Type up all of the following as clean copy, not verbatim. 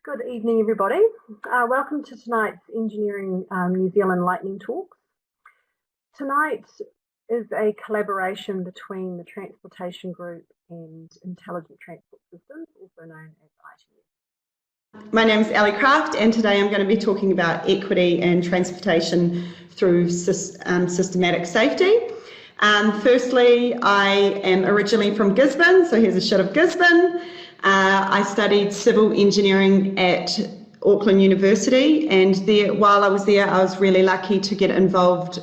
Good evening, everybody. Welcome to tonight's Engineering New Zealand Lightning Talks. Tonight is a collaboration between the Transportation Group and Intelligent Transport Systems, also known as ITS. My name is Ellie and today I'm going to be talking about equity and transportation through systematic safety. Firstly, I am originally from Gisborne, so here's a shot of Gisborne. I studied civil engineering at Auckland University, and while I was there, I was really lucky to get involved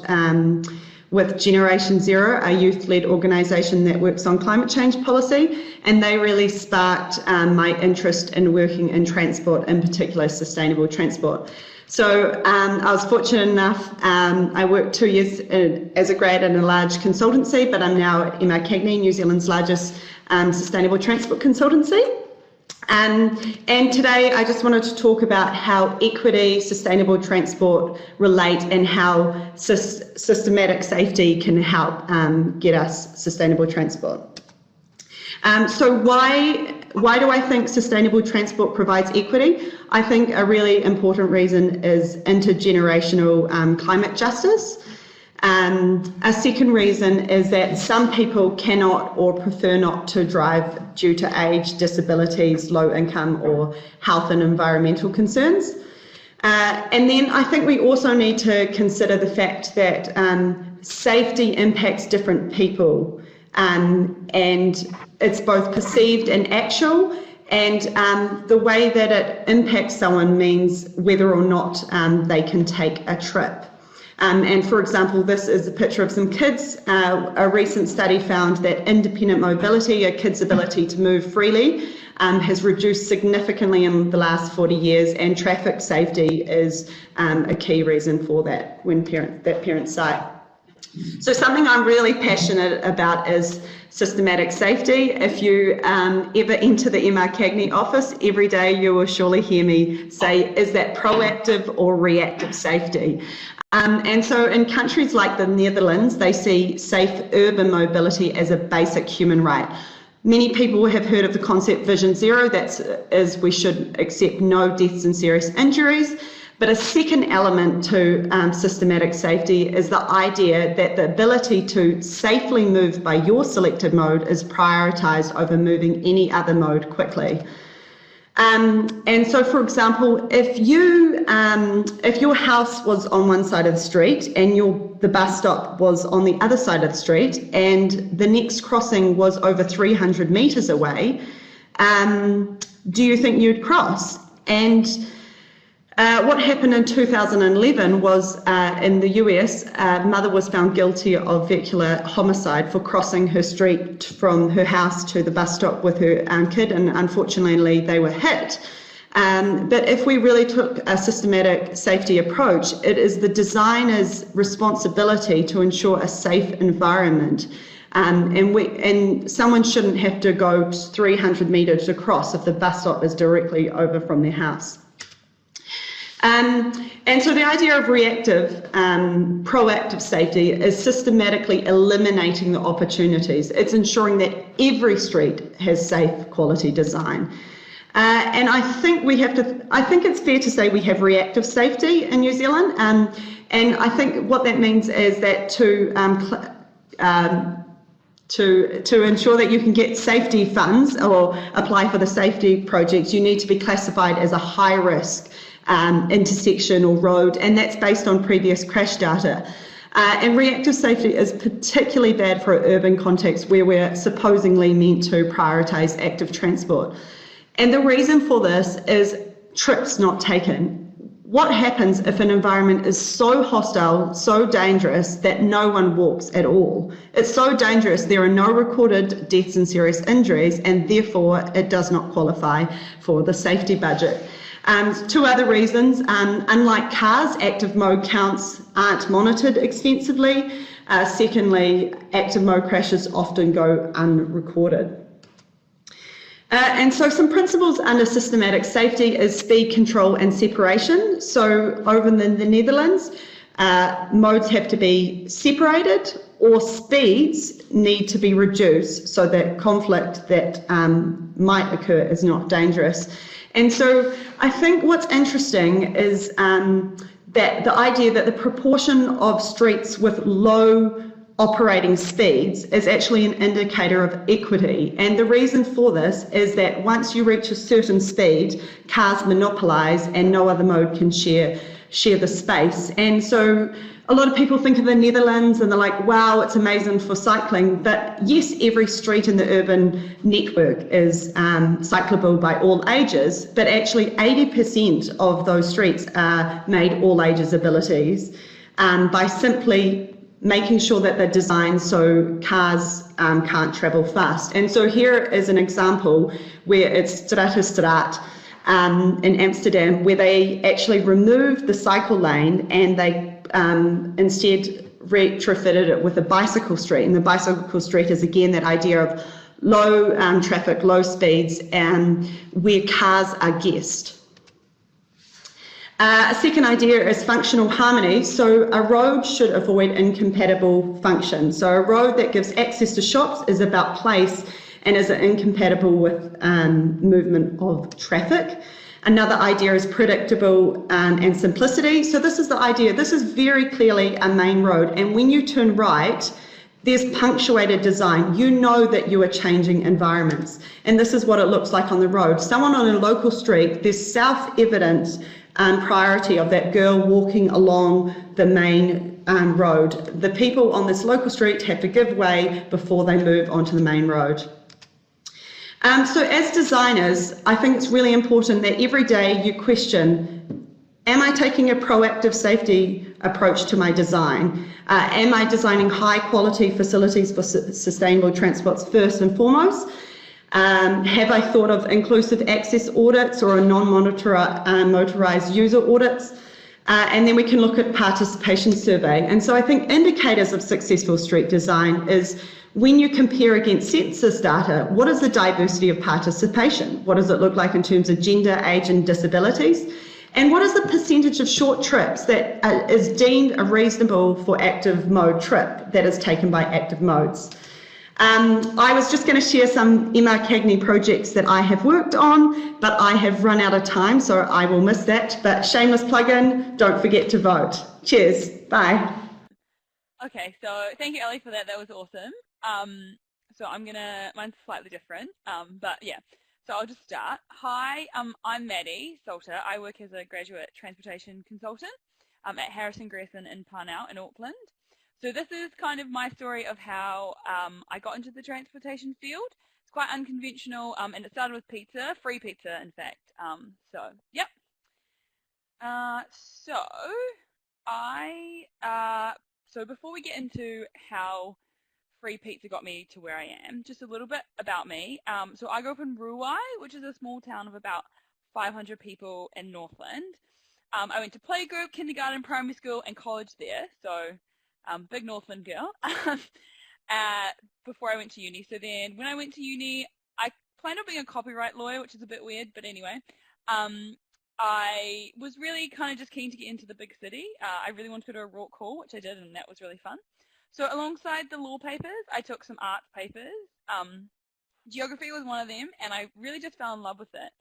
with Generation Zero, a youth-led organisation that works on climate change policy, and they really sparked my interest in working in transport, in particular sustainable transport. So I was fortunate enough, I worked 2 years as a grad in a large consultancy, but I'm now at MRCagney, New Zealand's largest sustainable transport consultancy. And today I just wanted to talk about how equity, sustainable transport relate and how systematic safety can help get us sustainable transport. So why do I think sustainable transport provides equity? I think a really important reason is intergenerational climate justice. A second reason is that some people cannot or prefer not to drive due to age, disabilities, low income, or health and environmental concerns. And then I think we also need to consider the fact that safety impacts different people, and it's both perceived and actual, and the way that it impacts someone means whether or not they can take a trip. And for example, this is a picture of some kids. A recent study found that independent mobility, a kid's ability to move freely, has reduced significantly in the last 40 years, and traffic safety is a key reason for that when parents cite. So something I'm really passionate about is systematic safety. If you ever enter the MRCagney office, every day you will surely hear me say, is that proactive or reactive safety? And so in countries like the Netherlands, they see safe urban mobility as a basic human right. Many people have heard of the concept Vision Zero, that is we should accept no deaths and serious injuries. But a second element to systematic safety is the idea that the ability to safely move by your selected mode is prioritised over moving any other mode quickly. And so, for example, if your house was on one side of the street and the bus stop was on the other side of the street, and the next crossing was over 300 metres away, do you think you'd cross? And what happened in 2011 was in the US, a mother was found guilty of vehicular homicide for crossing her street from her house to the bus stop with her kid, and unfortunately they were hit. But if we really took a systematic safety approach, it is the designer's responsibility to ensure a safe environment. And someone shouldn't have to go 300 metres across if the bus stop is directly over from their house. And so the idea of reactive, proactive safety is systematically eliminating the opportunities. It's ensuring that every street has safe quality design. And I think it's fair to say we have reactive safety in New Zealand. And I think what that means is that to ensure that you can get safety funds or apply for the safety projects, you need to be classified as a high risk intersection or road, and that's based on previous crash data. And reactive safety is particularly bad for an urban context where we're supposedly meant to prioritise active transport. And the reason for this is trips not taken. What happens if an environment is so hostile, so dangerous that no one walks at all? It's so dangerous there are no recorded deaths and serious injuries, and therefore it does not qualify for the safety budget. Two other reasons, unlike cars, active mode counts aren't monitored extensively. Secondly, active mode crashes often go unrecorded. And so some principles under systematic safety is speed control and separation. So over in the Netherlands, modes have to be separated or speeds need to be reduced so that conflict that might occur is not dangerous. And so I think what's interesting is that the idea that the proportion of streets with low operating speeds is actually an indicator of equity. And the reason for this is that once you reach a certain speed, cars monopolise and no other mode can share the space. And so a lot of people think of the Netherlands and they're like, wow, it's amazing for cycling. But yes, every street in the urban network is cyclable by all ages, but actually 80% of those streets are made all ages abilities by simply making sure that they're designed so cars can't travel fast. And so here is an example where it's Straat in Amsterdam, where they actually removed the cycle lane and they instead retrofitted it with a bicycle street. And the bicycle street is again that idea of low traffic, low speeds, where cars are guessed. A second idea is functional harmony. So a road should avoid incompatible functions. So a road that gives access to shops is about place and is incompatible with movement of traffic. Another idea is predictable and simplicity. So this is the idea. This is very clearly a main road. And when you turn right, there's punctuated design. You know that you are changing environments. And this is what it looks like on the road. Someone on a local street, there's self-evident priority of that girl walking along the main road. The people on this local street have to give way before they move onto the main road. So as designers, I think it's really important that every day you question, am I taking a proactive safety approach to my design? Am I designing high quality facilities for sustainable transports first and foremost? Have I thought of inclusive access audits or a non-motorised user audits? And then we can look at participation survey. And so I think indicators of successful street design is when you compare against census data, what is the diversity of participation? What does it look like in terms of gender, age and disabilities? And what is the percentage of short trips that is deemed a reasonable for active mode trip that is taken by active modes? I was just going to share some MRCagney projects that I have worked on, but I have run out of time, so I will miss that. But shameless plug-in, don't forget to vote. Cheers. Bye. Okay, so thank you, Ellie, for that. That was awesome. So mine's slightly different, but yeah. So I'll just start. Hi, I'm Maddie Salter. I work as a graduate transportation consultant at Harrison Grayson in Parnell in Auckland. So this is kind of my story of how I got into the transportation field. It's quite unconventional, and it started with pizza, free pizza, in fact. So, yep. So before we get into how free pizza got me to where I am, just a little bit about me. So I grew up in Ruai, which is a small town of about 500 people in Northland. I went to playgroup, kindergarten, primary school, and college there. So big Northland girl. Before I went to uni. So then when I went to uni, I planned on being a copyright lawyer, which is a bit weird, but anyway. I was really kind of just keen to get into the big city. I really wanted to go to a Rock Hall, which I did, and that was really fun. So alongside the law papers, I took some art papers. Geography was one of them, and I really just fell in love with it.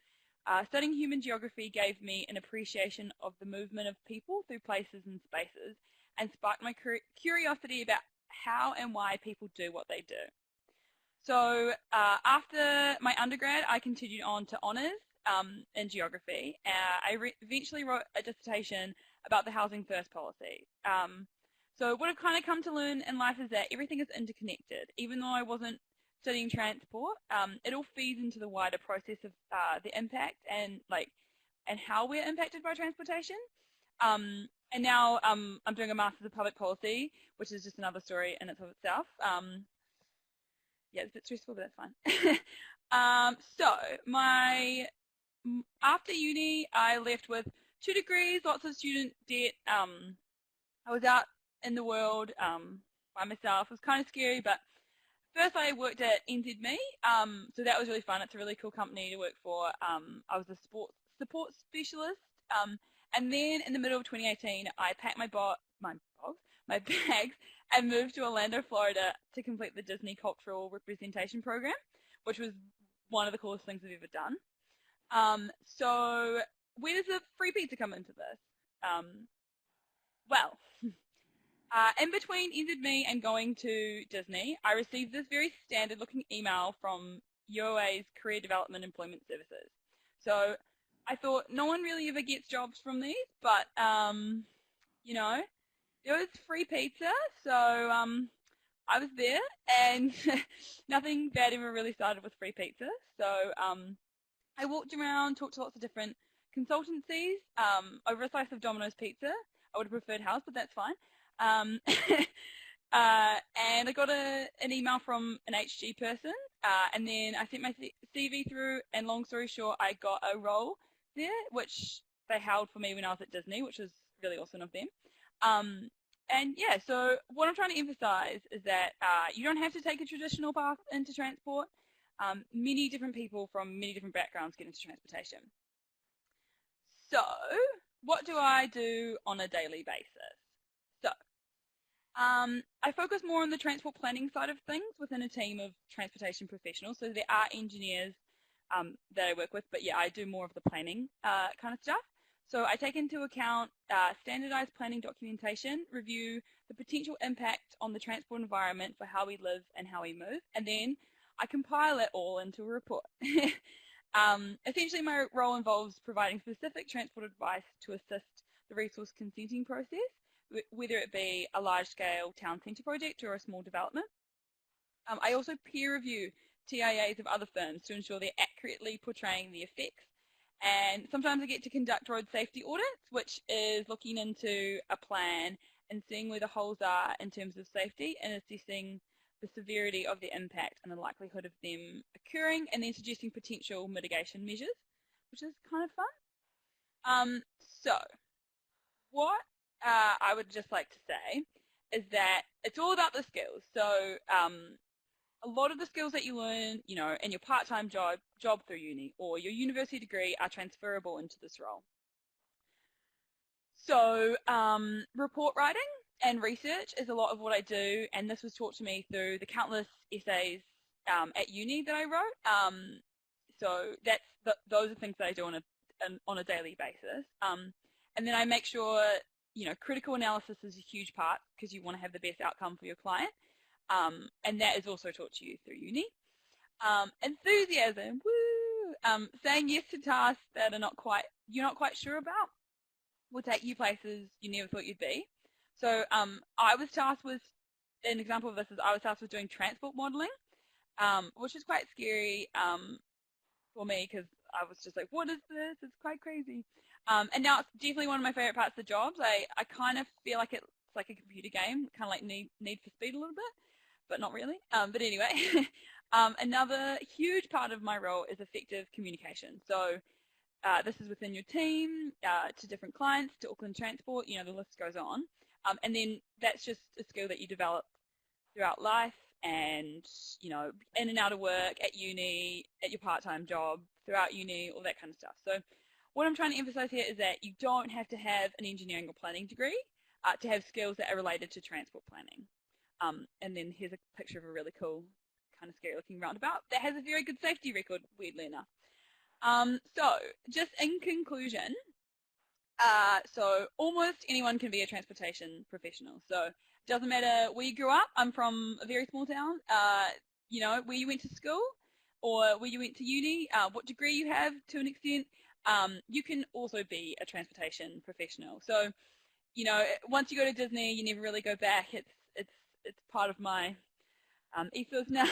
Studying human geography gave me an appreciation of the movement of people through places and spaces, and sparked my curiosity about how and why people do what they do. So after my undergrad, I continued on to honours in geography. I eventually wrote a dissertation about the Housing First policy. So what I've kind of come to learn in life is that everything is interconnected. Even though I wasn't studying transport, it all feeds into the wider process of the impact and how we're impacted by transportation. And now I'm doing a Master's of Public Policy, which is just another story in itself. Yeah, it's a bit stressful, but that's fine. After uni, I left with 2 degrees, lots of student debt. I was out in the world by myself. It was kind of scary, but first I worked at NZME, so that was really fun. It's a really cool company to work for. I was a sports support specialist. And then in the middle of 2018, I packed my bags and moved to Orlando, Florida to complete the Disney Cultural Representation Program, which was one of the coolest things I've ever done. So where does the free pizza come into this? Well, in between NZME and going to Disney, I received this very standard looking email from UOA's Career Development Employment Services. So I thought no one really ever gets jobs from these, but you know, there was free pizza, so I was there, and nothing bad ever really started with free pizza. So I walked around, talked to lots of different consultancies over a slice of Domino's pizza. I would have preferred house, but that's fine. And I got an email from an HG person, and then I sent my CV through, and long story short, I got a role there, which they held for me when I was at Disney, which was really awesome of them. And yeah, so what I'm trying to emphasize is that you don't have to take a traditional path into transport. Many different people from many different backgrounds get into transportation. So what do I do on a daily basis? So I focus more on the transport planning side of things within a team of transportation professionals. So there are engineers that I work with, but yeah, I do more of the planning kind of stuff. So I take into account standardized planning documentation, review the potential impact on the transport environment for how we live and how we move, and then I compile it all into a report. Essentially, my role involves providing specific transport advice to assist the resource consenting process, whether it be a large-scale town centre project or a small development. I also peer review TIAs of other firms to ensure they're accurately portraying the effects. And sometimes I get to conduct road safety audits, which is looking into a plan and seeing where the holes are in terms of safety and assessing the severity of the impact and the likelihood of them occurring, and then suggesting potential mitigation measures, which is kind of fun. So what I would just like to say is that it's all about the skills. So a lot of the skills that you learn, you know, in your part-time job through uni or your university degree are transferable into this role. So report writing and research is a lot of what I do, and this was taught to me through the countless essays at uni that I wrote. So those are things that I do on a daily basis. And then I make sure, you know, critical analysis is a huge part because you want to have the best outcome for your client. And that is also taught to you through uni. Enthusiasm, woo! Saying yes to tasks that you're not quite sure about will take you places you never thought you'd be. So I was tasked with, an example of this is I was tasked with doing transport modelling, which is quite scary for me because I was just like, what is this? It's quite crazy. And now it's definitely one of my favourite parts of the jobs. I kind of feel like it's like a computer game, kind of like Need for Speed a little bit, but not really. But anyway, another huge part of my role is effective communication. So this is within your team, to different clients, to Auckland Transport, you know, the list goes on. And then that's just a skill that you develop throughout life and, you know, in and out of work, at uni, at your part-time job, throughout uni, all that kind of stuff. So what I'm trying to emphasize here is that you don't have to have an engineering or planning degree to have skills that are related to transport planning. And then here's a picture of a really cool, kind of scary looking roundabout that has a very good safety record, weirdly enough. So just in conclusion, so almost anyone can be a transportation professional. So it doesn't matter where you grew up. I'm from a very small town. You know, where you went to school or where you went to uni, what degree you have to an extent, you can also be a transportation professional. So, you know, once you go to Disney, you never really go back. It's part of my ethos now.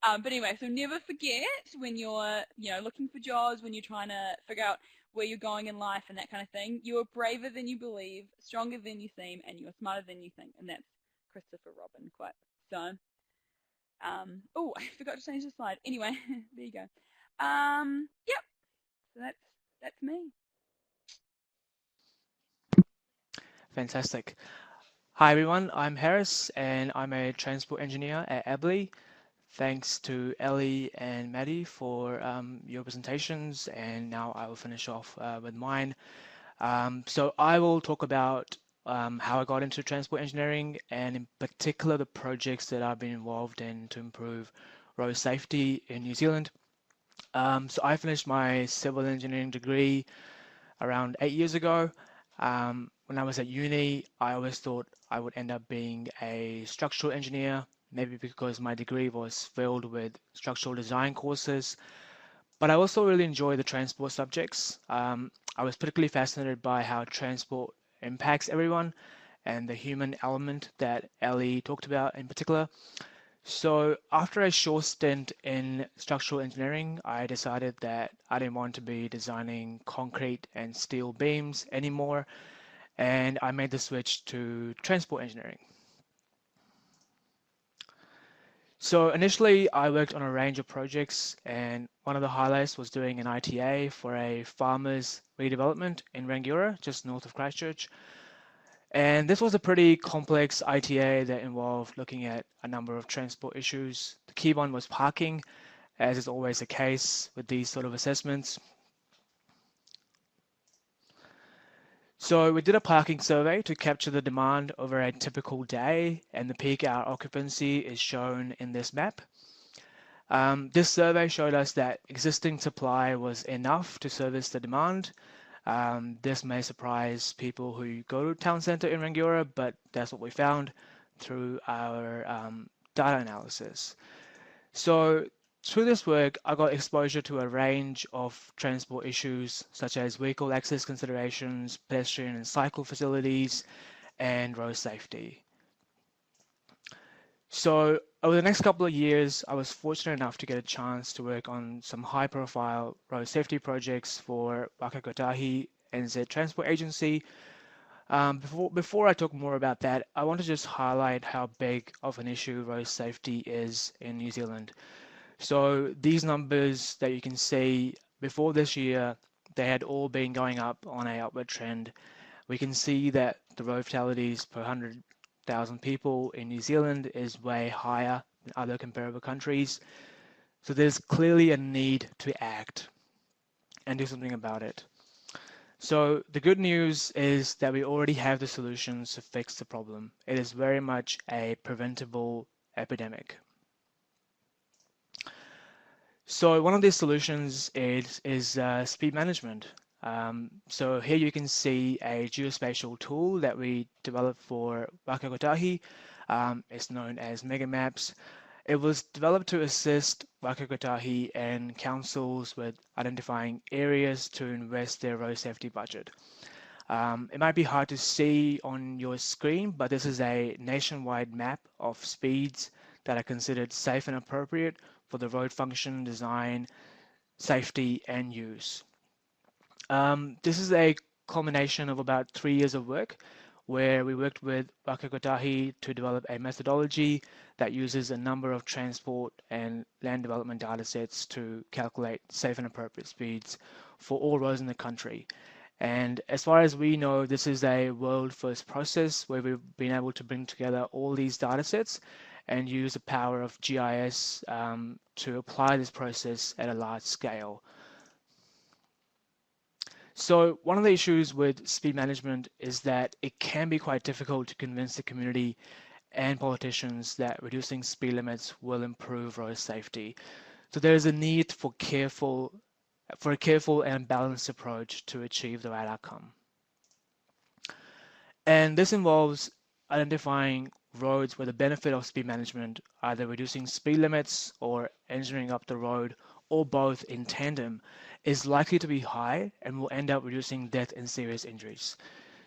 But anyway, so never forget when you're, you know, looking for jobs, when you're trying to figure out where you're going in life and that kind of thing. You are braver than you believe, stronger than you seem, and you are smarter than you think. And that's Christopher Robin quote. So, oh, I forgot to change the slide. Anyway, there you go. Yep. So that's me. Fantastic. Hi everyone, I'm Harris and I'm a transport engineer at Ellie. Thanks to Ellie and Maddie for your presentations, and now I will finish off with mine. So I will talk about how I got into transport engineering, and in particular the projects that I've been involved in to improve road safety in New Zealand. So I finished my civil engineering degree around 8 years ago. When I was at uni, I always thought I would end up being a structural engineer, maybe because my degree was filled with structural design courses. But I also really enjoy the transport subjects. I was particularly fascinated by how transport impacts everyone and the human element that Ellie talked about in particular. So after a short stint in structural engineering, I decided that I didn't want to be designing concrete and steel beams anymore, and I made the switch to transport engineering. So initially, I worked on a range of projects, and one of the highlights was doing an ITA for a farmer's redevelopment in Rangiora, just north of Christchurch. And this was a pretty complex ITA that involved looking at a number of transport issues. The key one was parking, as is always the case with these sort of assessments. So we did a parking survey to capture the demand over a typical day, and the peak hour occupancy is shown in this map. This survey showed us that existing supply was enough to service the demand. This may surprise people who go to town centre in Rangiora, but that's what we found through our data analysis. So through this work, I got exposure to a range of transport issues such as vehicle access considerations, pedestrian and cycle facilities, and road safety. So over the next couple of years, I was fortunate enough to get a chance to work on some high-profile road safety projects for Whakakotahi NZ Transport Agency. Before I talk more about that, I want to just highlight how big of an issue road safety is in New Zealand. So these numbers that you can see before this year, they had all been going up on an upward trend. We can see that the road fatalities per 100,000 people in New Zealand is way higher than other comparable countries. So there's clearly a need to act and do something about it. So the good news is that we already have the solutions to fix the problem. It is very much a preventable epidemic. So one of these solutions is speed management. So here you can see a geospatial tool that we developed for Whakakotahi. It's known as MegaMaps. It was developed to assist Whakakotahi and councils with identifying areas to invest their road safety budget. It might be hard to see on your screen, but this is a nationwide map of speeds that are considered safe and appropriate for the road function, design, safety, and use. This is a culmination of about 3 years of work where we worked with Whakakotahi to develop a methodology that uses a number of transport and land development data sets to calculate safe and appropriate speeds for all roads in the country. And as far as we know, this is a world first process where we've been able to bring together all these data sets and use the power of GIS to apply this process at a large scale. So one of the issues with speed management is that it can be quite difficult to convince the community and politicians that reducing speed limits will improve road safety. So there is a need for a careful and balanced approach to achieve the right outcome. And this involves identifying roads where the benefit of speed management, either reducing speed limits or engineering up the road, or both in tandem, is likely to be high and will end up reducing death and serious injuries.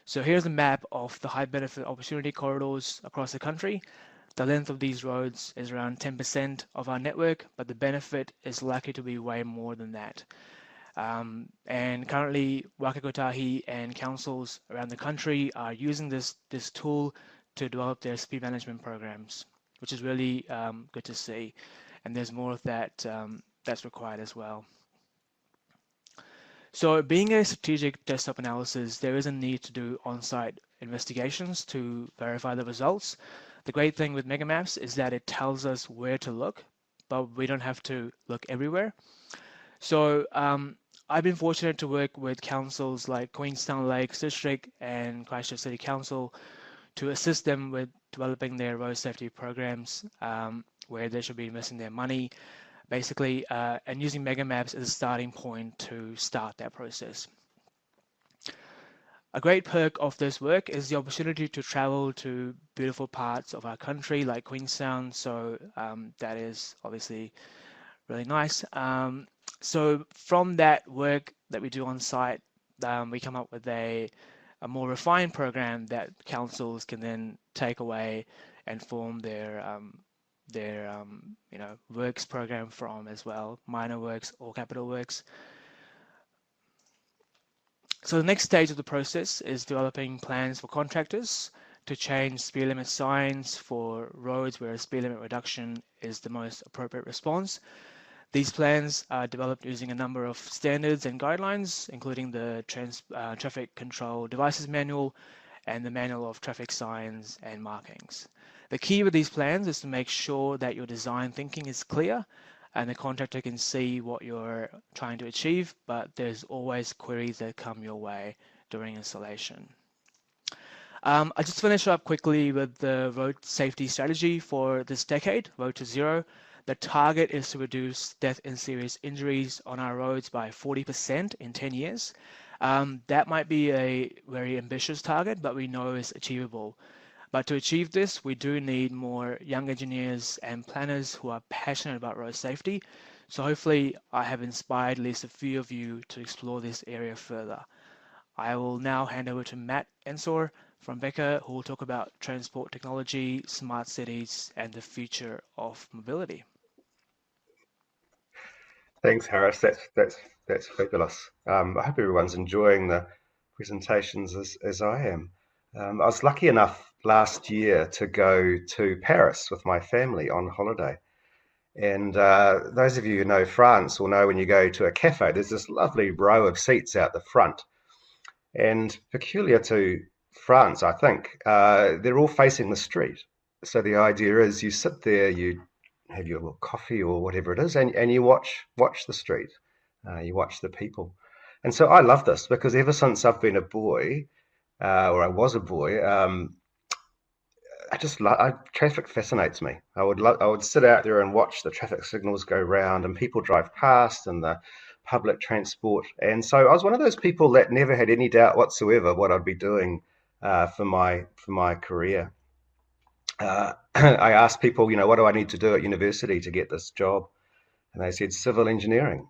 So here's a map of the high benefit opportunity corridors across the country. The length of these roads is around 10% of our network, but the benefit is likely to be way more than that. And currently, Whakakotahi and councils around the country are using this tool to develop their speed management programs, which is really good to see. And there's more of that that's required as well. So being a strategic desktop analysis, there is a need to do on-site investigations to verify the results. The great thing with MegaMaps is that it tells us where to look, but we don't have to look everywhere. So I've been fortunate to work with councils like Queenstown Lakes District and Christchurch City Council to assist them with developing their road safety programs where they should be investing their money. basically, and using mega maps as a starting point to start that process. A great perk of this work is the opportunity to travel to beautiful parts of our country like Queenstown, so that is obviously really nice. So from that work that we do on site, we come up with a more refined program that councils can then take away and form their works program from as well, minor works or capital works. So the next stage of the process is developing plans for contractors to change speed limit signs for roads where a speed limit reduction is the most appropriate response. These plans are developed using a number of standards and guidelines, including the Traffic Control Devices Manual and the Manual of Traffic Signs and Markings. The key with these plans is to make sure that your design thinking is clear and the contractor can see what you're trying to achieve, but there's always queries that come your way during installation. I'll just finish up quickly with the road safety strategy for this decade, Road to Zero. The target is to reduce death and serious injuries on our roads by 40% in 10 years. That might be a very ambitious target, but we know it's achievable. But to achieve this, we do need more young engineers and planners who are passionate about road safety. So hopefully I have inspired at least a few of you to explore this area further. I will now hand over to Matt Ensor from Becker, who will talk about transport technology, smart cities, and the future of mobility. Thanks, Harris. That's fabulous. I hope everyone's enjoying the presentations as I am. I was lucky enough last year to go to Paris with my family on holiday. And those of you who know France will know when you go to a cafe, there's this lovely row of seats out the front. And peculiar to France, I think, they're all facing the street. So the idea is you sit there, you have your little coffee or whatever it is, and you watch the street. You watch the people. And so I love this because ever since I've been a boy, or I was a boy, traffic fascinates me. I would sit out there and watch the traffic signals go round and people drive past and the public transport. And so I was one of those people that never had any doubt whatsoever what I'd be doing for my career. I asked people, what do I need to do at university to get this job? And they said civil engineering.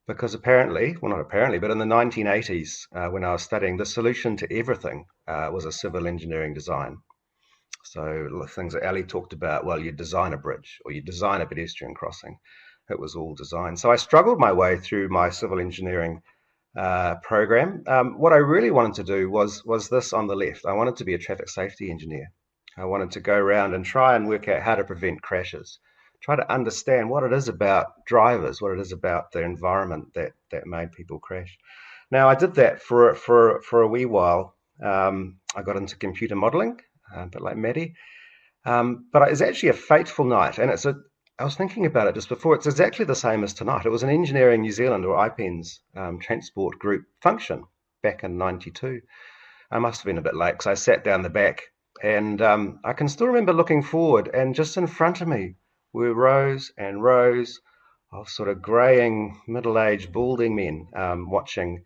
Because apparently, well, not apparently, but in the 1980s, when I was studying, the solution to everything was a civil engineering design. So the things that Ellie talked about, well, you design a bridge or you design a pedestrian crossing. It was all design. So I struggled my way through my civil engineering program. What I really wanted to do was this on the left. I wanted to be a traffic safety engineer. I wanted to go around and try and work out how to prevent crashes. Try to understand what it is about drivers, what it is about the environment that made people crash. Now, I did that for a wee while. I got into computer modeling, a bit like Maddie. But it was actually a fateful night, and I was thinking about it just before. It's exactly the same as tonight. It was an Engineering New Zealand, or IPEN's, transport group function back in '92. I must have been a bit late because I sat down the back, and I can still remember looking forward, and just in front of me were rows and rows of sort of greying, middle-aged, balding men watching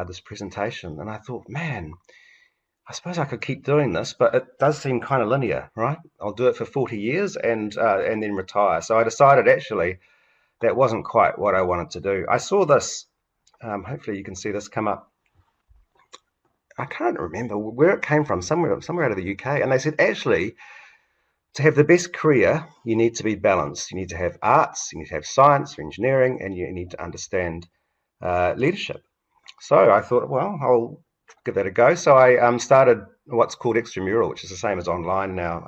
this presentation. And I thought, man, I suppose I could keep doing this, but it does seem kind of linear, right? I'll do it for 40 years and then retire. So I decided actually that wasn't quite what I wanted to do. I saw this, hopefully you can see this come up. I can't remember where it came from, somewhere out of the UK. And they said, actually, to have the best career, you need to be balanced. You need to have arts, you need to have science or engineering, and you need to understand leadership. So I thought, well, I'll give that a go. So I started what's called extramural, which is the same as online now,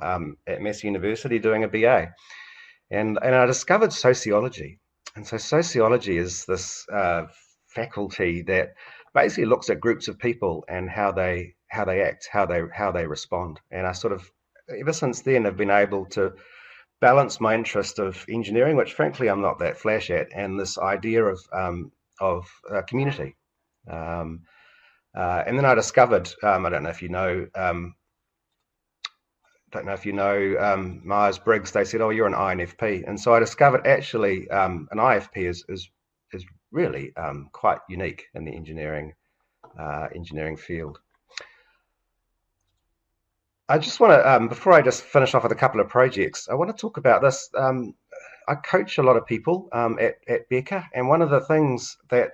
at Massey University doing a BA. And I discovered sociology. And so sociology is this faculty that basically looks at groups of people and how they act, how they respond. And I sort of, ever since then, have been able to balance my interest of engineering, which frankly I'm not that flash at, and this idea of community. And then I discovered, I don't know if you know, don't know if you know Myers-Briggs. They said, "Oh, you're an INFP," and so I discovered actually an IFP is really quite unique in the engineering field. I just want to, before I just finish off with a couple of projects, I want to talk about this. I coach a lot of people at Becca, and one of the things that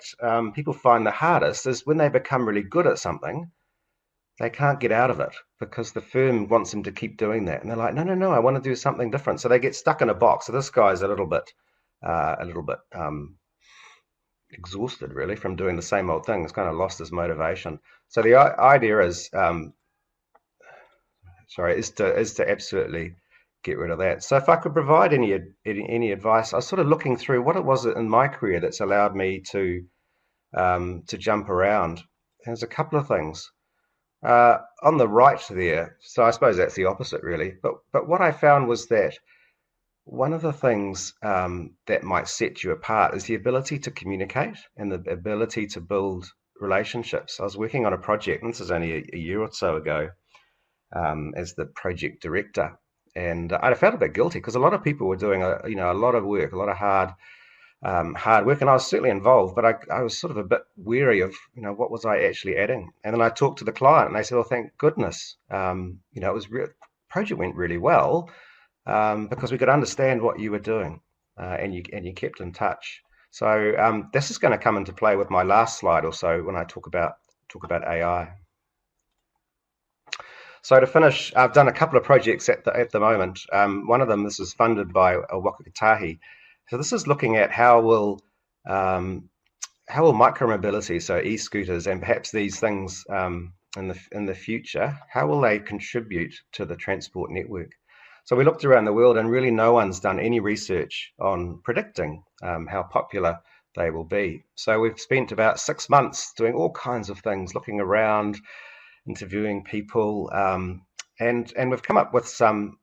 people find the hardest is when they become really good at something, they can't get out of it because the firm wants them to keep doing that, and they're like, no, I want to do something different. So they get stuck in a box. So this guy's a little bit exhausted really from doing the same old thing. He's kind of lost his motivation. So the idea is, is to absolutely get rid of that. So if I could provide any advice, I was sort of looking through what it was in my career that's allowed me to jump around. There's a couple of things. On the right there, so I suppose that's the opposite really, but what I found was that one of the things that might set you apart is the ability to communicate and the ability to build relationships. I was working on a project, and this is only a year or so ago, as the project director, and I felt a bit guilty because a lot of people were doing a lot of work, a lot of hard work, and I was certainly involved, but I was sort of a bit wary of what was I actually adding. And then I talked to the client, and they said, "Well, thank goodness, it was project went really well because we could understand what you were doing, and you kept in touch." So this is going to come into play with my last slide or so when I talk about AI. So to finish, I've done a couple of projects at the moment. One of them, this is funded by Wakakatahi. So this is looking at how will micromobility, so e-scooters, and perhaps these things in the future, how will they contribute to the transport network? So we looked around the world, and really no one's done any research on predicting how popular they will be. So we've spent about 6 months doing all kinds of things, looking around, interviewing people, and we've come up with some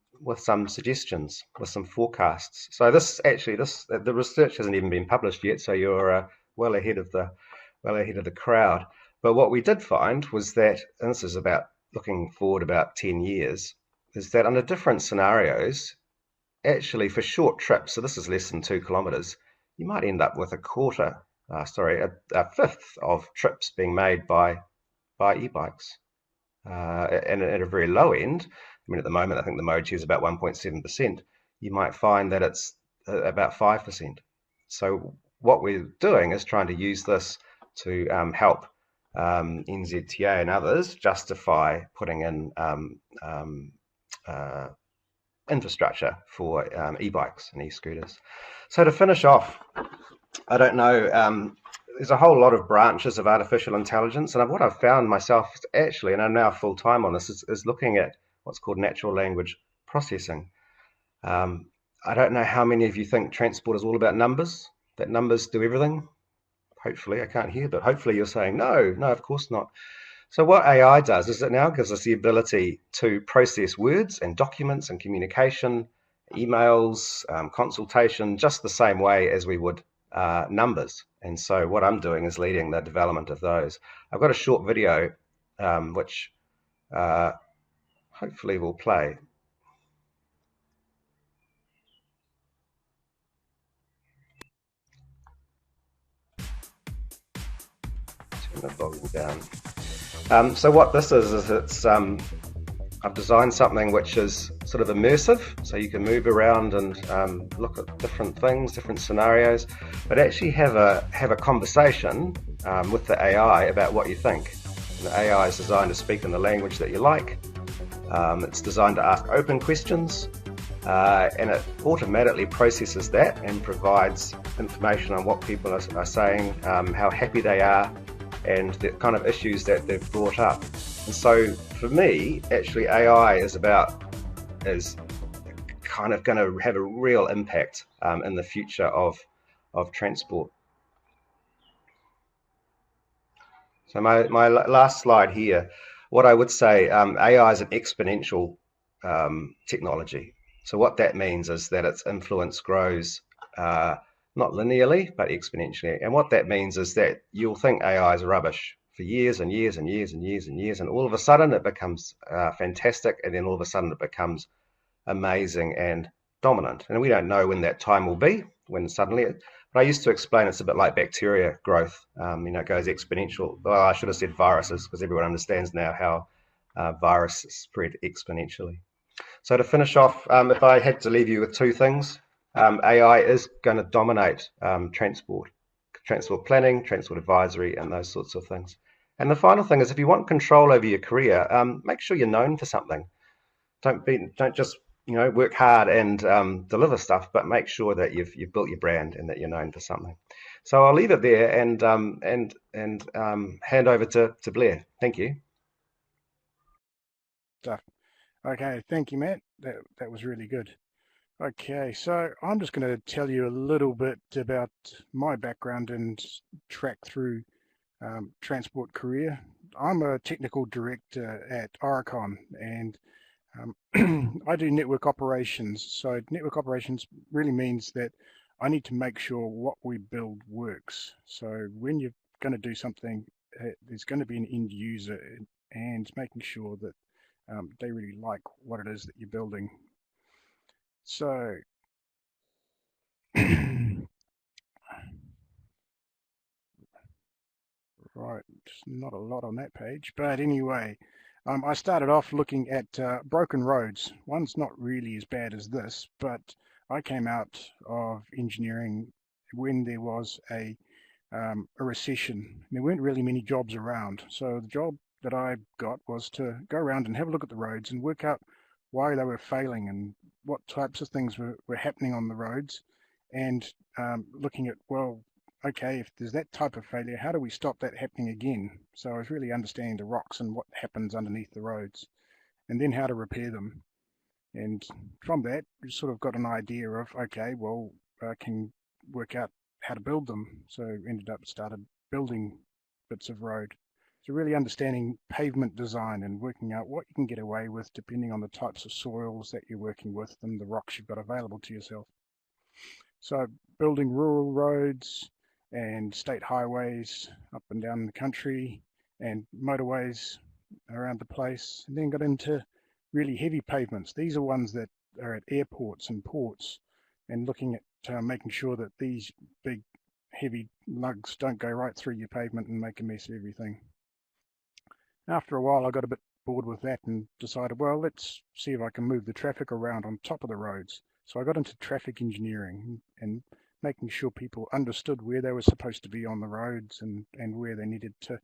suggestions, with some forecasts. So the research hasn't even been published yet, so you're well ahead of the crowd. But what we did find was that, and this is about looking forward about 10 years, is that under different scenarios, actually for short trips, so this is less than 2 kilometres, you might end up with a fifth of trips being made by e-bikes. And at a very low end, I mean, at the moment, I think the mode share is about 1.7%. You might find that it's about 5%. So what we're doing is trying to use this to help NZTA and others justify putting in infrastructure for e-bikes and e-scooters. So to finish off, I don't know, there's a whole lot of branches of artificial intelligence, and what I've found myself actually, and I'm now full-time on this, is looking at what's called natural language processing. I don't know how many of you think transport is all about numbers, that numbers do everything. Hopefully, I can't hear, but hopefully you're saying, no, of course not. So what AI does is it now gives us the ability to process words and documents and communication, emails, consultation, just the same way as we would numbers. And so what I'm doing is leading the development of those. I've got a short video which hopefully will play. Turn the volume down. So what this is it's I've designed something which is sort of immersive, so you can move around and look at different things, different scenarios, but actually have a conversation with the AI about what you think. And the AI is designed to speak in the language that you like. It's designed to ask open questions, and it automatically processes that and provides information on what people are saying, how happy they are, and the kind of issues that they've brought up. And so for me, actually AI is kind of going to have a real impact in the future of transport. So my last slide here, what I would say, AI is an exponential technology. So what that means is that its influence grows not linearly, but exponentially. And what that means is that you'll think AI is rubbish for years and years and years and years and years, and all of a sudden it becomes fantastic, and then all of a sudden it becomes amazing and dominant. And we don't know when that time will be, when suddenly but I used to explain it's a bit like bacteria growth. It goes exponential. Well, I should have said viruses, because everyone understands now how viruses spread exponentially. So to finish off, if I had to leave you with two things, AI is going to dominate transport planning, transport advisory, and those sorts of things. And the final thing is, if you want control over your career, make sure you're known for something. Don't just work hard and deliver stuff, but make sure that you've built your brand and that you're known for something. So I'll leave it there and hand over to Blair. Thank you. Okay, thank you, Matt. That was really good. Okay, so I'm just going to tell you a little bit about my background and track through transport career. I'm a technical director at Auckland, and I do network operations. So network operations really means that I need to make sure what we build works. So when you're going to do something, there's going to be an end user, and making sure that they really like what it is that you're building. So right, not a lot on that page, but anyway, I started off looking at broken roads. One's not really as bad as this, but I came out of engineering when there was a recession. There weren't really many jobs around, so the job that I got was to go around and have a look at the roads and work out why they were failing and what types of things were happening on the roads, and looking at, well, okay, if there's that type of failure, how do we stop that happening again? So I was really understanding the rocks and what happens underneath the roads, and then how to repair them. And from that, you sort of got an idea of, okay, well, I can work out how to build them. So started building bits of road. So really understanding pavement design and working out what you can get away with depending on the types of soils that you're working with and the rocks you've got available to yourself. So building rural roads and state highways up and down the country and motorways around the place, and then got into really heavy pavements. These are ones that are at airports and ports, and looking at making sure that these big heavy lugs don't go right through your pavement and make a mess of everything. After a while I got a bit bored with that and decided, well, let's see if I can move the traffic around on top of the roads. So I got into traffic engineering and making sure people understood where they were supposed to be on the roads and where they needed to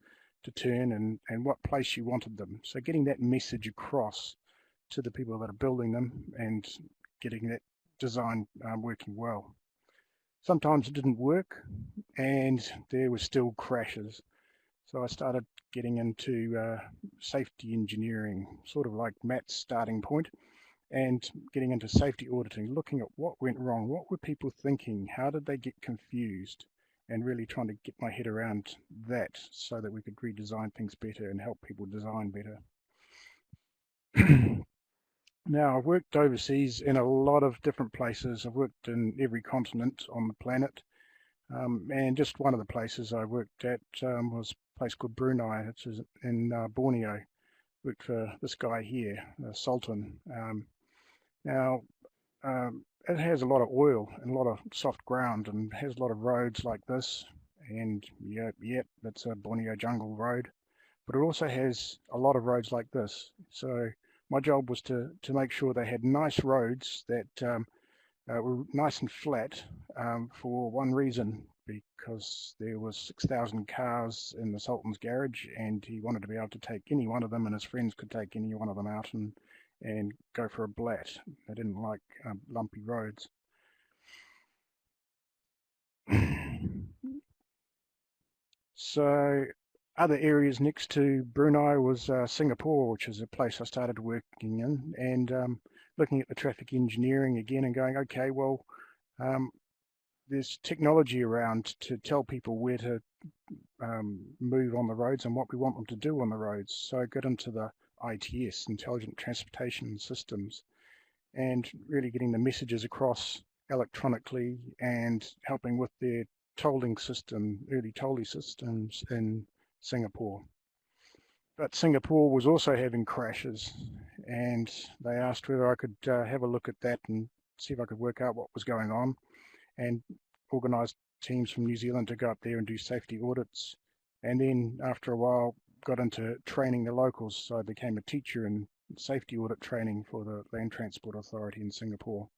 turn and what place you wanted them. So getting that message across to the people that are building them and getting that design working well. Sometimes it didn't work and there were still crashes. So I started getting into safety engineering, sort of like Matt's starting point, and getting into safety auditing, looking at what went wrong, what were people thinking, how did they get confused, and really trying to get my head around that so that we could redesign things better and help people design better. Now, I've worked overseas in a lot of different places. I've worked in every continent on the planet. And just one of the places I worked at was a place called Brunei, which is in Borneo. Worked for this guy here, Sultan. Now, it has a lot of oil and a lot of soft ground and has a lot of roads like this. And yep, that's a Borneo jungle road. But it also has a lot of roads like this. So my job was to make sure they had nice roads that were nice and flat for one reason, because there was 6,000 cars in the Sultan's garage and he wanted to be able to take any one of them, and his friends could take any one of them out and go for a blat. They didn't like lumpy roads. So other areas next to Brunei was Singapore, which is a place I started working in, and looking at the traffic engineering again and going, okay, well, there's technology around to tell people where to move on the roads and what we want them to do on the roads. So I got into the ITS, Intelligent Transportation Systems, and really getting the messages across electronically and helping with their tolling system, early tolling systems in Singapore. But Singapore was also having crashes, and they asked whether I could have a look at that and see if I could work out what was going on, and organised teams from New Zealand to go up there and do safety audits. And then after a while got into training the locals, so I became a teacher in safety audit training for the Land Transport Authority in Singapore.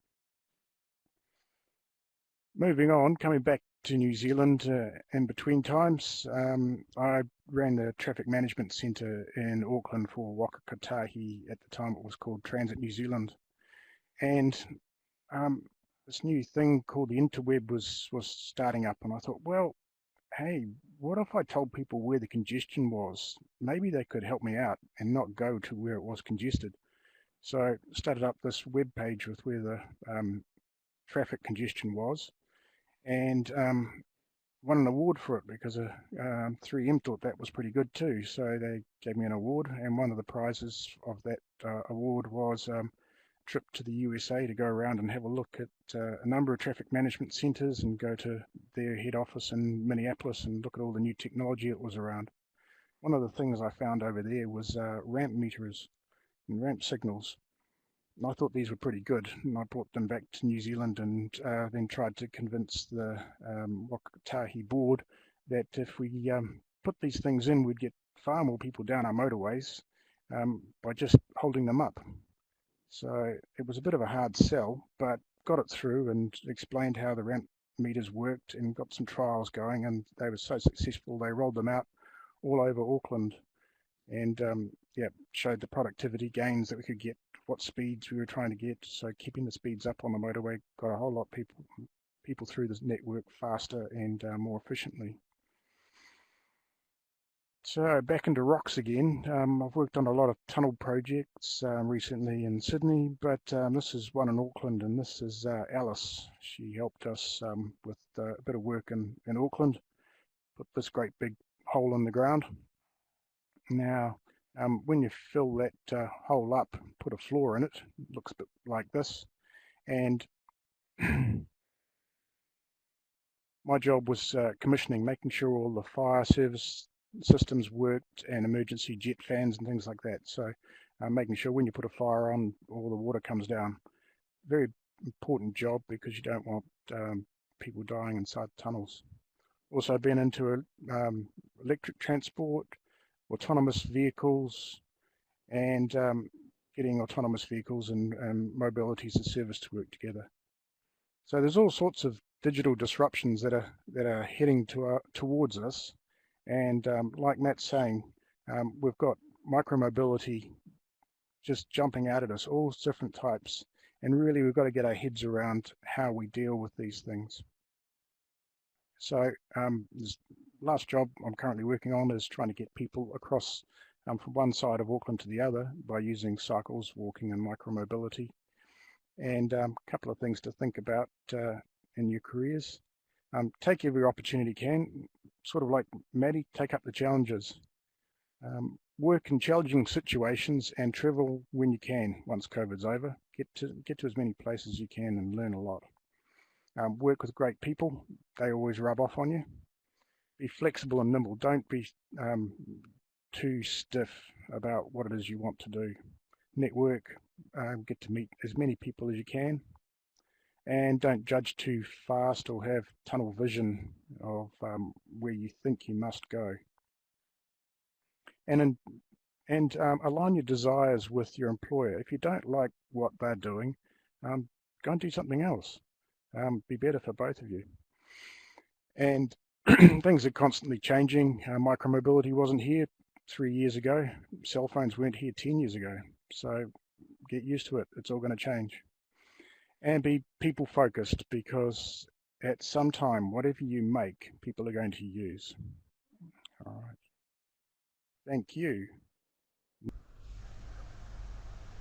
Moving on, coming back to New Zealand in between times, I ran the Traffic Management Centre in Auckland for Wakakatahi. At the time it was called Transit New Zealand. And this new thing called the interweb was starting up, and I thought, well, hey, what if I told people where the congestion was? Maybe they could help me out and not go to where it was congested. So I started up this web page with where the traffic congestion was, and won an award for it because 3M thought that was pretty good too. So they gave me an award, and one of the prizes of that award was a trip to the USA to go around and have a look at a number of traffic management centres and go to their head office in Minneapolis and look at all the new technology that was around. One of the things I found over there was ramp meters and ramp signals. And I thought these were pretty good, and I brought them back to New Zealand and then tried to convince the Wakatahi board that if we put these things in, we'd get far more people down our motorways by just holding them up. So it was a bit of a hard sell, but got it through and explained how the ramp meters worked and got some trials going, and they were so successful they rolled them out all over Auckland, and showed the productivity gains that we could get, what speeds we were trying to get. So keeping the speeds up on the motorway got a whole lot of people through this network faster and more efficiently. So back into rocks again. I've worked on a lot of tunnel projects recently in Sydney, but this is one in Auckland, and this is Alice. She helped us with a bit of work in Auckland, put this great big hole in the ground. Now, when you fill that hole up, put a floor in it, it looks a bit like this, and my job was commissioning, making sure all the fire service systems worked and emergency jet fans and things like that. So making sure when you put a fire on, all the water comes down. Very important job because you don't want people dying inside tunnels. Also been into electric transport, autonomous vehicles, and getting autonomous vehicles and mobility as a service to work together. So there's all sorts of digital disruptions that are heading towards us. And like Matt's saying, we've got micromobility just jumping out at us, all different types. And really, we've got to get our heads around how we deal with these things. So this last job I'm currently working on is trying to get people across from one side of Auckland to the other by using cycles, walking, and micromobility. And a couple of things to think about in your careers. Take every opportunity you can. Sort of like Maddie, take up the challenges. Work in challenging situations and travel when you can once COVID's over. Get to as many places as you can and learn a lot. Work with great people. They always rub off on you. Be flexible and nimble. Don't be too stiff about what it is you want to do. Network. Get to meet as many people as you can. And don't judge too fast or have tunnel vision of where you think you must go. And align your desires with your employer. If you don't like what they're doing, go and do something else. Be better for both of you. And things are constantly changing. Micromobility wasn't here 3 years ago. Cell phones weren't here 10 years ago. So get used to it. It's all going to change. And be people focused, because at some time, whatever you make, people are going to use. All right. Thank you.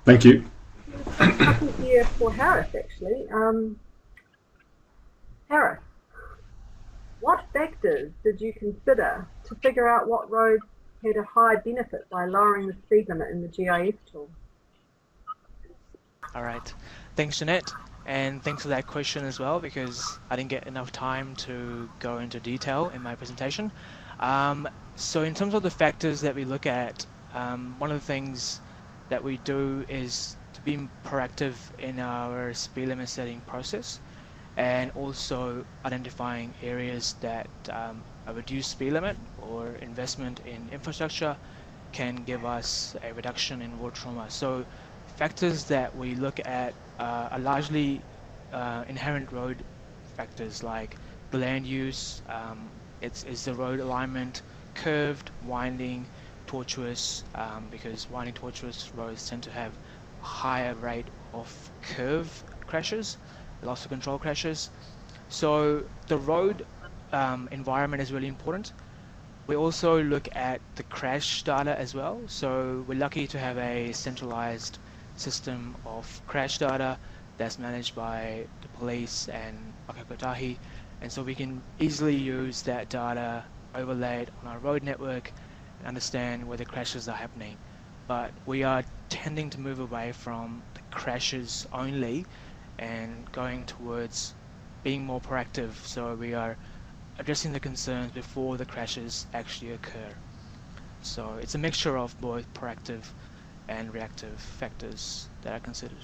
Thank you. Question here for Harris, actually. Harris, what factors did you consider to figure out what roads had a high benefit by lowering the speed limit in the GIS tool? All right. Thanks, Jeanette. And thanks for that question as well, because I didn't get enough time to go into detail in my presentation. So in terms of the factors that we look at, one of the things that we do is to be proactive in our speed limit setting process, and also identifying areas that a reduced speed limit or investment in infrastructure can give us a reduction in road trauma. So factors that we look at are largely inherent road factors like the land use, is the road alignment curved, winding, tortuous, because winding, tortuous roads tend to have a higher rate of curve crashes, loss of control crashes. So the road environment is really important. We also look at the crash data as well. So we're lucky to have a centralized system of crash data that's managed by the police and Whakakotahi. And so we can easily use that data, overlay it on our road network, and understand where the crashes are happening. But we are tending to move away from the crashes only and going towards being more proactive. So we are addressing the concerns before the crashes actually occur. So it's a mixture of both proactive and reactive factors that are considered.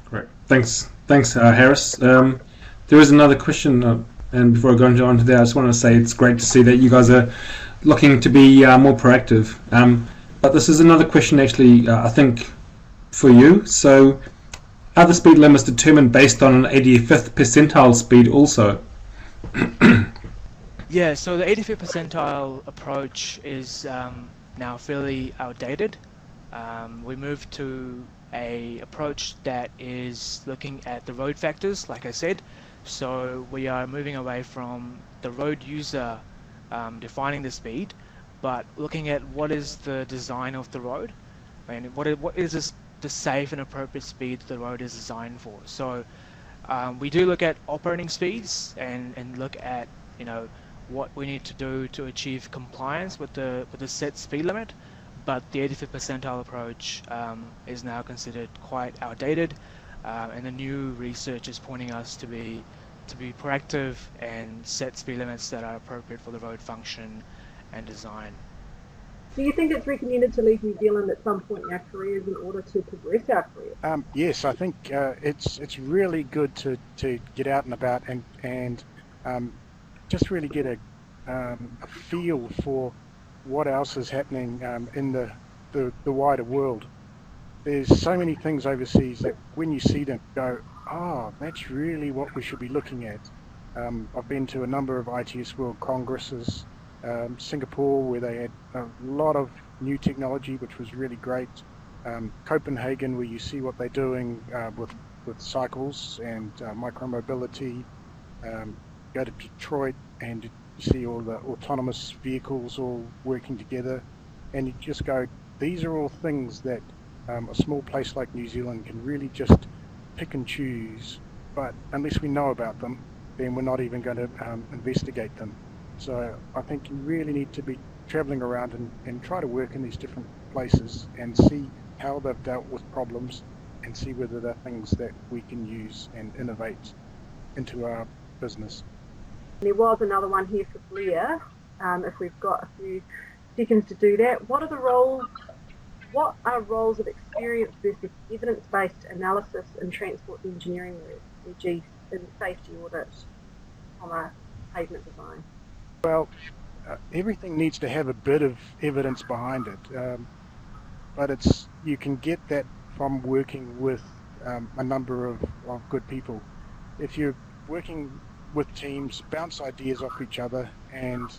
Great. Thanks, Harris. There is another question, and before I go on to that, I just want to say it's great to see that you guys are looking to be more proactive. But this is another question, actually, I think, for you. So, are the speed limits determined based on an 85th percentile speed also? Yeah, so the 85th percentile approach is now fairly outdated. We moved to a approach that is looking at the road factors, like I said. So we are moving away from the road user defining the speed, but looking at what is the design of the road, and what is the safe and appropriate speed the road is designed for. So we do look at operating speeds and look at what we need to do to achieve compliance with the set speed limit. But the 85th percentile approach is now considered quite outdated, and the new research is pointing us to be proactive and set speed limits that are appropriate for the road function and design. Do you think it's recommended to leave New Zealand at some point in our careers in order to progress our careers? Yes, I think it's really good to get out and about and just really get a feel for what else is happening in the wider world. There's so many things overseas that when you see them, go, oh, that's really what we should be looking at. I've been to a number of ITS World Congresses, Singapore, where they had a lot of new technology, which was really great. Copenhagen, where you see what they're doing with cycles and micromobility. Go to Detroit and you see all the autonomous vehicles all working together, and you just go, these are all things that a small place like New Zealand can really just pick and choose, but unless we know about them, then we're not even going to investigate them. So I think you really need to be travelling around and try to work in these different places and see how they've dealt with problems and see whether they're things that we can use and innovate into our business. There was another one here for Blair, if we've got a few seconds to do that. What are roles of experience versus evidence-based analysis in transport engineering work, e.g. in safety audit on a pavement design? Well, everything needs to have a bit of evidence behind it, but you can get that from working with a number of good people. If you're working with teams, bounce ideas off each other, and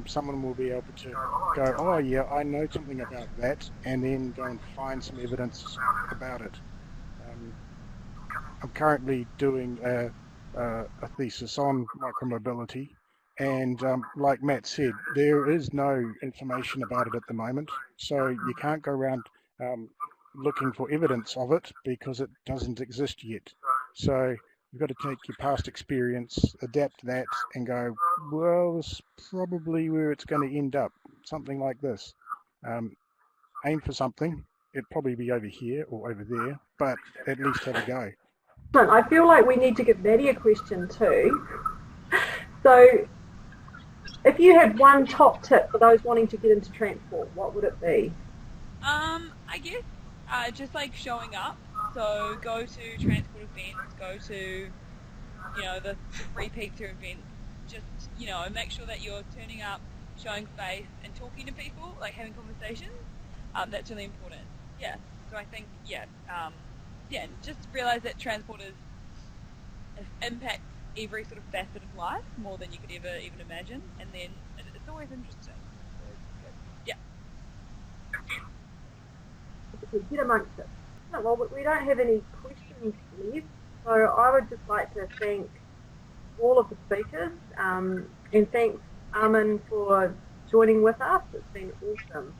someone will be able to go, oh yeah, I know something about that, and then go and find some evidence about it. I'm currently doing a thesis on micromobility, and like Matt said, there is no information about it at the moment, so you can't go around looking for evidence of it because it doesn't exist yet. So you've got to take your past experience, adapt that, and go, well, this is probably where it's going to end up, something like this. Aim for something. It'd probably be over here or over there, but at least have a go. I feel like we need to give Maddie a question too. So If you had one top tip for those wanting to get into transport, what would it be? I guess just like showing up. So go to transport events, go to, the free pizza events. Just, make sure that you're turning up, showing face, and talking to people, like having conversations. That's really important. Yeah. So I think, just realize that transport impacts every sort of facet of life more than you could ever even imagine, and then it's always interesting. Yeah. Get amongst it. Well, we don't have any questions left, so I would just like to thank all of the speakers, and thanks Armin for joining with us. It's been awesome.